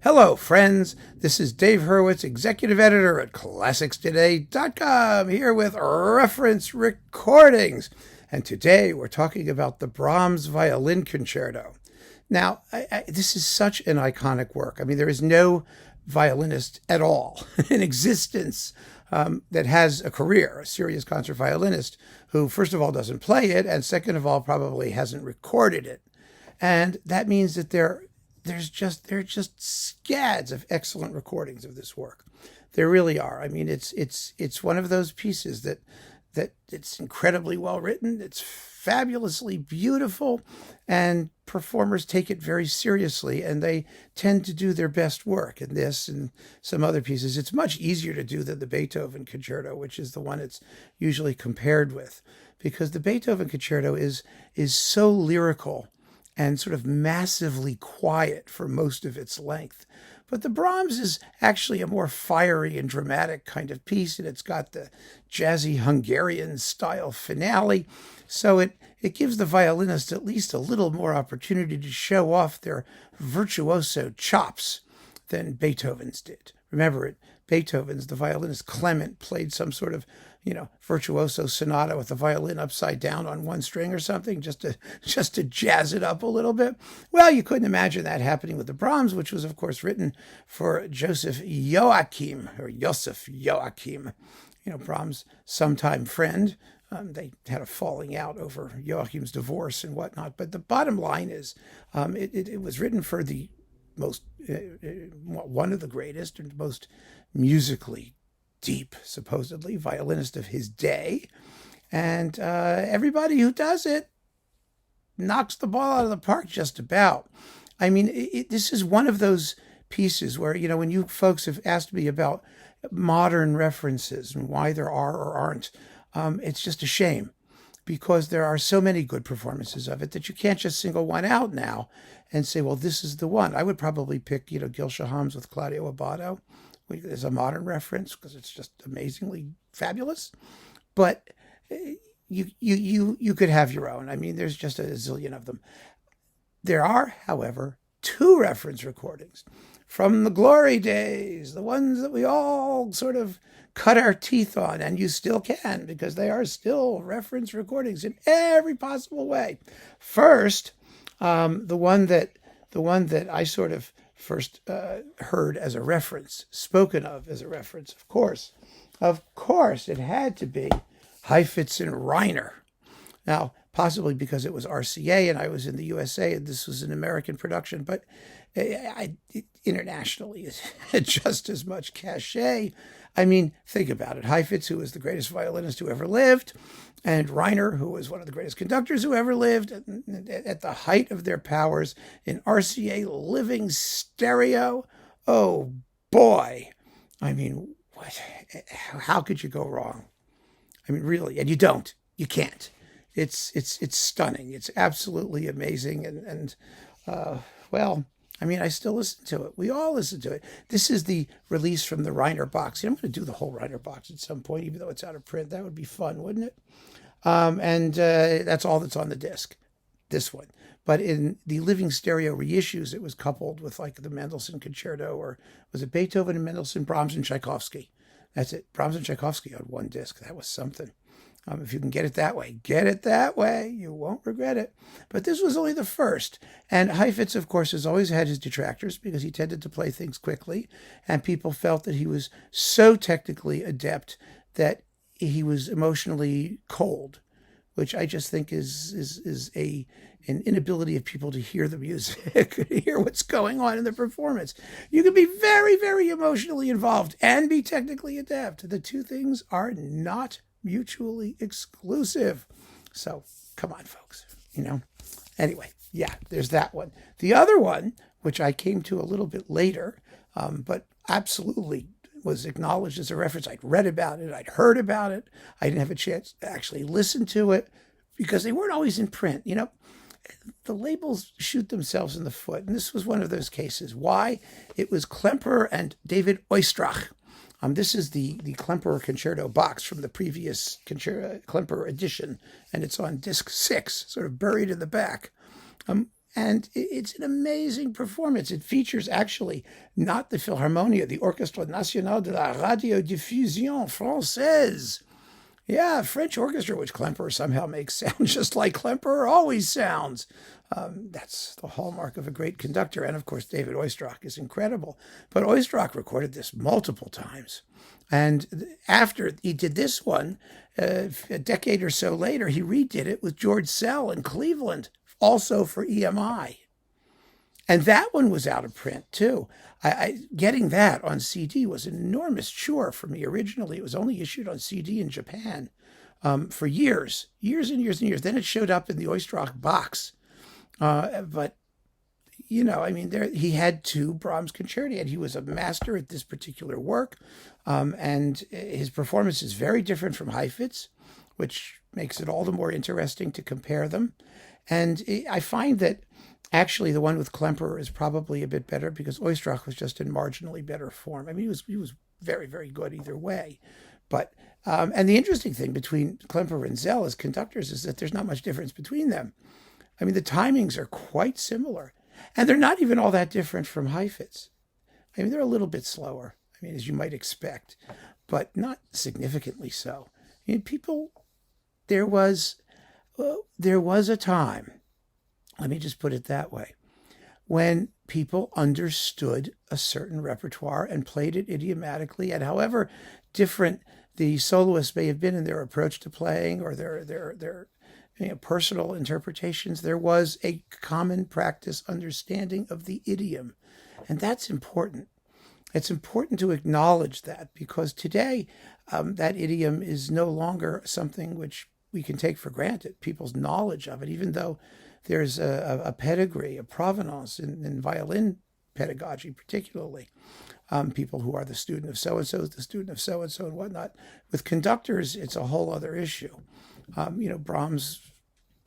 Hello, friends. This is Dave Hurwitz, executive editor at ClassicsToday.com, here with reference recordings. And today we're talking about the Brahms Violin Concerto. Now, this is such an iconic work. I mean, there is no violinist at all in existence that has a career, a serious concert violinist, who, first of all, doesn't play it, and second of all, probably hasn't recorded it. And that means that there are just scads of excellent recordings of this work. There really are. I mean, it's one of those pieces that it's incredibly well written. It's fabulously beautiful, and performers take it very seriously, and they tend to do their best work in this and some other pieces. It's much easier to do than the Beethoven Concerto, which is the one it's usually compared with, because the Beethoven Concerto is so lyrical and sort of massively quiet for most of its length. But the Brahms is actually a more fiery and dramatic kind of piece, and it's got the jazzy Hungarian-style finale, so it gives the violinist at least a little more opportunity to show off their virtuoso chops than Beethoven's did. Remember, Beethoven's, the violinist Clement played some sort of virtuoso sonata with the violin upside down on one string or something, just to jazz it up a little bit. Well, you couldn't imagine that happening with the Brahms, which was, of course, written for Joseph Joachim, Brahms' sometime friend. They had a falling out over Joachim's divorce and whatnot. But the bottom line is, it was written for the one of the greatest and most musically deep, supposedly, violinist of his day. And everybody who does it knocks the ball out of the park just about. I mean, this is one of those pieces where, when you folks have asked me about modern references and why there are or aren't, it's just a shame, because there are so many good performances of it that you can't just single one out now and say, well, this is the one. I would probably pick, Gil Shahams with Claudio Abbado as a modern reference, because it's just amazingly fabulous. But you could have your own. I mean, there's just a zillion of them. There are, however, two reference recordings from the glory days, the ones that we all sort of cut our teeth on, and you still can, because they are still reference recordings in every possible way. First, the one that I sort of first heard as a reference, spoken of as a reference, of course, it had to be Heifetz and Reiner. Now, possibly because it was RCA and I was in the USA and this was an American production, but internationally it had just as much cachet. I mean, think about it. Heifetz, who was the greatest violinist who ever lived, and Reiner, who was one of the greatest conductors who ever lived, at the height of their powers in RCA living stereo. Oh, boy. I mean, how could you go wrong? I mean, really, and you don't. You can't. It's stunning. It's absolutely amazing. And I mean, I still listen to it. We all listen to it. This is the release from the Reiner box. I'm going to do the whole Reiner box at some point, even though it's out of print. That would be fun, wouldn't it? And that's all that's on the disc, this one. But in the living stereo reissues, it was coupled with like the Mendelssohn Concerto, or was it Beethoven and Mendelssohn, Brahms and Tchaikovsky. That's it. Brahms and Tchaikovsky on one disc. That was something. If you can get it that way, get it that way. You won't regret it. But this was only the first. And Heifetz, of course, has always had his detractors because he tended to play things quickly. And people felt that he was so technically adept that he was emotionally cold, which I just think is an inability of people to hear the music, to hear what's going on in the performance. You can be very, very emotionally involved and be technically adept. The two things are not mutually exclusive. So come on, folks, Anyway, yeah, there's that one. The other one, which I came to a little bit later, but absolutely was acknowledged as a reference. I'd read about it. I'd heard about it. I didn't have a chance to actually listen to it because they weren't always in print. The labels shoot themselves in the foot. And this was one of those cases. Why? It was Klemperer and David Oistrakh. This is the Klemperer Concerto box from the previous Klemperer edition, and it's on disc 6, sort of buried in the back. And it's an amazing performance. It features actually not the Philharmonia, the Orchestre Nationale de la Radiodiffusion Française. Yeah, French orchestra, which Klemperer somehow makes sound just like Klemperer always sounds. That's the hallmark of a great conductor. And of course, David Oistrakh is incredible. But Oistrakh recorded this multiple times. And after he did this one, a decade or so later, he redid it with George Sell in Cleveland, also for EMI. And that one was out of print, too. Getting that on CD was an enormous chore for me. Originally, it was only issued on CD in Japan for years and years and years. Then it showed up in the Oistrakh box. But, you know, I mean, he had 2 Brahms concerti, and he was a master at this particular work. And his performance is very different from Heifetz, which makes it all the more interesting to compare them. And I find that actually the one with Klemperer is probably a bit better because Oistrakh was just in marginally better form. I mean, he was very, very good either way. But and the interesting thing between Klemperer and Sell as conductors is that there's not much difference between them. I mean, the timings are quite similar. And they're not even all that different from Heifetz. I mean, they're a little bit slower, I mean, as you might expect, but not significantly so. I mean, there was a time, let me just put it that way, when people understood a certain repertoire and played it idiomatically, and however different the soloists may have been in their approach to playing or their personal interpretations, there was a common practice understanding of the idiom. And that's important. It's important to acknowledge that because today that idiom is no longer something which we can take for granted, people's knowledge of it, even though there's a pedigree, a provenance in violin pedagogy particularly. People who are the student of so-and-so is the student of so-and-so and whatnot. With conductors, it's a whole other issue. Brahms,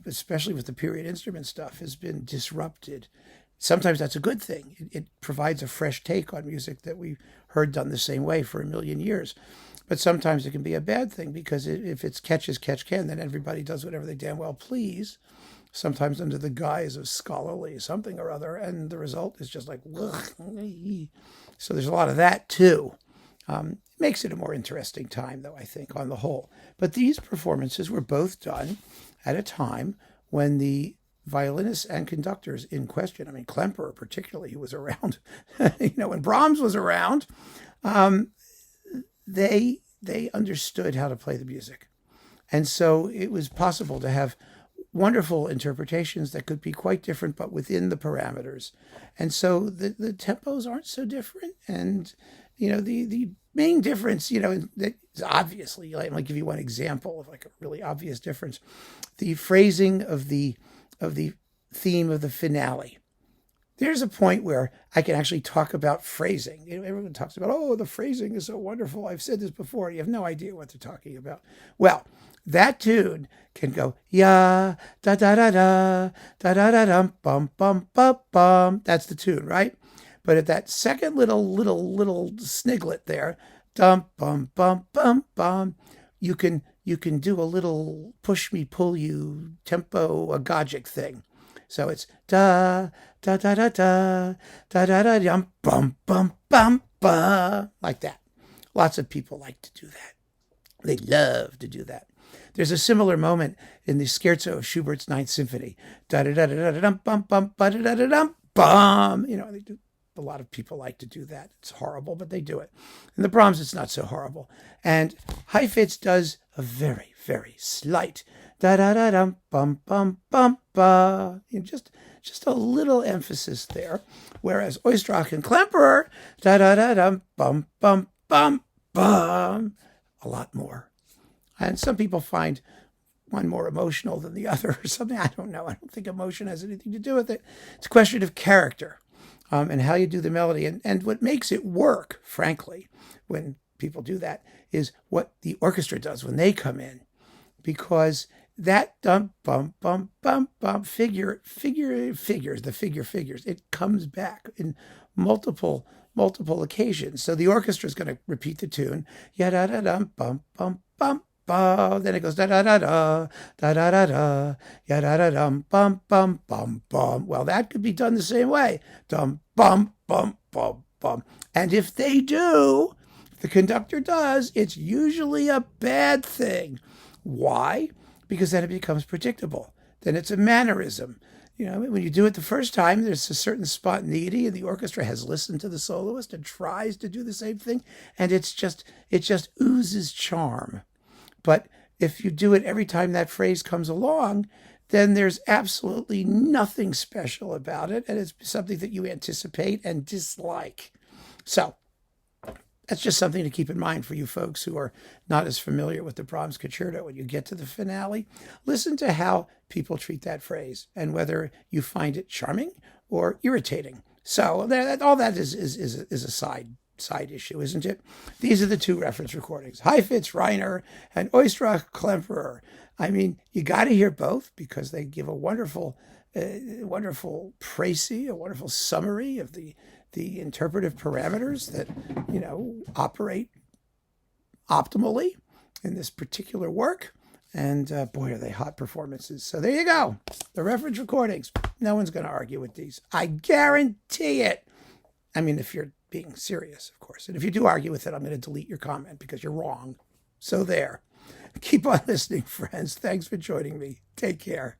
especially with the period instrument stuff, has been disrupted. Sometimes that's a good thing. It provides a fresh take on music that we've heard done the same way for a million years. But sometimes it can be a bad thing because if it's catch as catch can, then everybody does whatever they damn well please, sometimes under the guise of scholarly something or other, and the result is just like, ugh. So there's a lot of that too. It makes it a more interesting time, though, I think, on the whole. But these performances were both done at a time when the violinists and conductors in question, I mean, Klemperer particularly, who was around, when Brahms was around, they understood how to play the music. And so it was possible to have wonderful interpretations that could be quite different, but within the parameters. And so the tempos aren't so different. And, the main difference, that is obviously, like, I'll give you one example of like a really obvious difference. The phrasing of the theme of the finale. There's a point where I can actually talk about phrasing. Everyone talks about, the phrasing is so wonderful. I've said this before. You have no idea what they're talking about. Well, that tune can go, ya, da da da da, da da da dum, bum bum bum bum. That's the tune, right? But at that second little sniglet there, dum bum bum bum bum, you can do a little push me pull you tempo agogic thing. So it's da da da da da da da da dum bum bum bum bum, like that. Lots of people like to do that. They love to do that. There's a similar moment in the scherzo of Schubert's Ninth Symphony. Da da da da da dum bum bum ba da da da dum bum. They do. A lot of people like to do that. It's horrible, but they do it. In the Brahms, it's not so horrible. And Heifetz does a very, very slight da da da dum bum bum bum ba. Just a little emphasis there. Whereas Oistrakh and Klemperer, da da da dum bum bum bum bum, a lot more. And some people find one more emotional than the other or something. I don't know. I don't think emotion has anything to do with it. It's a question of character. And how you do the melody. And what makes it work, frankly, when people do that, is what the orchestra does when they come in. Because that dum bum bum bum bum figures, it comes back in multiple occasions. So the orchestra is going to repeat the tune, ya da da dum bum bum bum ba. Then it goes da da da da da da da da ya da da dum bum bum bum bum. Well, that could be done the same way. Dum bum bum bum bum. And if they do, if the conductor does, it's usually a bad thing. Why? Because then it becomes predictable. Then it's a mannerism. You know, when you do it the first time, there's a certain spontaneity, and the orchestra has listened to the soloist and tries to do the same thing, and it just oozes charm. But if you do it every time that phrase comes along, then there's absolutely nothing special about it, and it's something that you anticipate and dislike. So that's just something to keep in mind for you folks who are not as familiar with the Brahms Concerto. When you get to the finale, listen to how people treat that phrase and whether you find it charming or irritating. So all that is a side issue, isn't it? These are the two reference recordings, Heifetz, Reiner, and Oistrakh, Klemperer. I mean, you got to hear both because they give a wonderful précis, a wonderful summary of the interpretive parameters that, you know, operate optimally in this particular work. And boy, are they hot performances. So there you go. The reference recordings. No one's going to argue with these. I guarantee it. I mean, if you're being serious, of course. And if you do argue with it, I'm going to delete your comment because you're wrong. So there. Keep on listening, friends. Thanks for joining me. Take care.